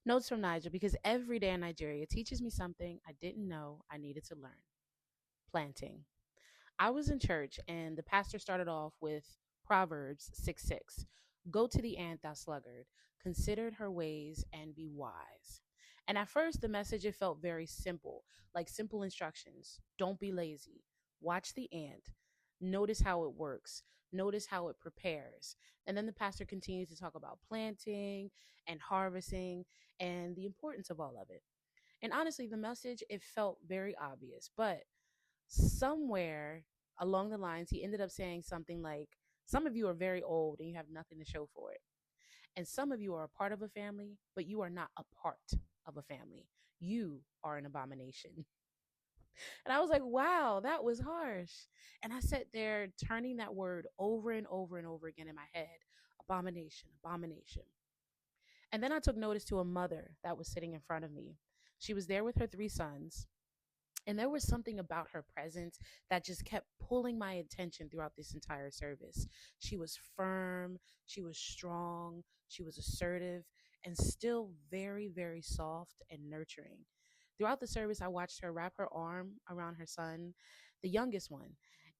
Notes from Naija, because every day in Nigeria teaches me something I didn't know I needed to learn. Planting. I was in church and the pastor started off with Proverbs 6 6. Go to the ant, thou sluggard, consider her ways and be wise. And at first, the message it felt very simple, like simple instructions. Don't be lazy. Watch the ant. Notice how it works. Notice how it prepares. And then the pastor continued to talk about planting and harvesting and the importance of all of it. And honestly, the message it felt very obvious, but somewhere along the lines, he ended up saying something like, some of you are very old and you have nothing to show for it. And some of you are a part of a family, but you are not a part of a family. You are an abomination. And I was like, wow, that was harsh. And I sat there turning that word over and over and over again in my head: abomination, abomination. And then I took notice to a mother that was sitting in front of me. She was there with her three sons. And there was something about her presence that just kept pulling my attention throughout this entire service. She was firm, she was strong, she was assertive, and still very, very soft and nurturing. Throughout the service, I watched her wrap her arm around her son, the youngest one,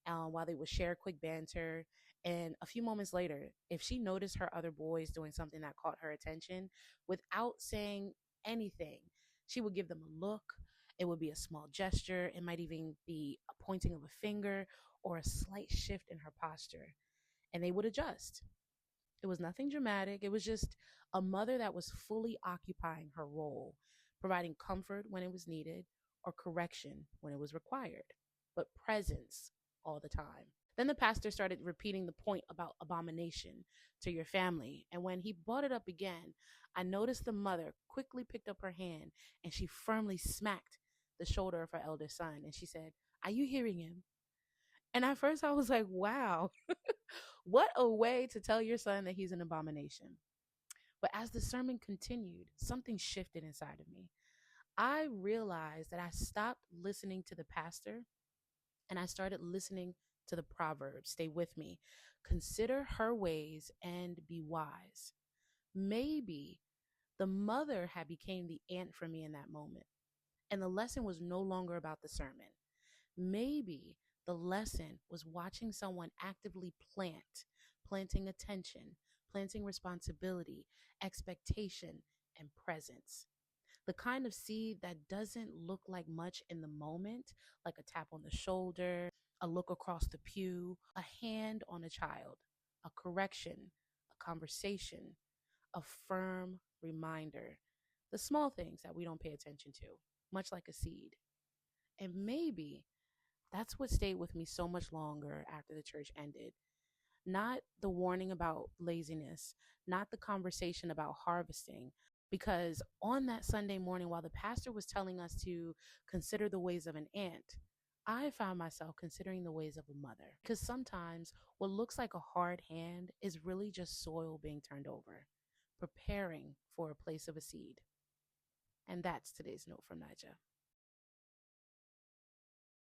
while they would share quick banter. And a few moments later, if she noticed her other boys doing something that caught her attention, without saying anything, she would give them a look. It would be a small gesture. It might even be a pointing of a finger or a slight shift in her posture. And they would adjust. It was nothing dramatic. It was just a mother that was fully occupying her role, providing comfort when it was needed or correction when it was required, but presence all the time. Then the pastor started repeating the point about abomination to your family. And when he brought it up again, I noticed the mother quickly picked up her hand and she firmly smacked the shoulder of her eldest son. And she said, "Are you hearing him?" And at first I was like, wow, what a way to tell your son that he's an abomination. But as the sermon continued, something shifted inside of me. I realized that I stopped listening to the pastor and I started listening to the proverbs. Stay with me. Consider her ways and be wise. Maybe the mother had became the aunt for me in that moment. And the lesson was no longer about the sermon. Maybe the lesson was watching someone actively planting attention, planting responsibility, expectation, and presence. The kind of seed that doesn't look like much in the moment, like a tap on the shoulder, a look across the pew, a hand on a child, a correction, a conversation, a firm reminder. The small things that we don't pay attention to, much like a seed. And maybe that's what stayed with me so much longer after the church ended. Not the warning about laziness, not the conversation about harvesting. Because on that Sunday morning, while the pastor was telling us to consider the ways of an ant, I found myself considering the ways of a mother. Because sometimes what looks like a hard hand is really just soil being turned over, preparing for a place of a seed. And that's today's note from Naija.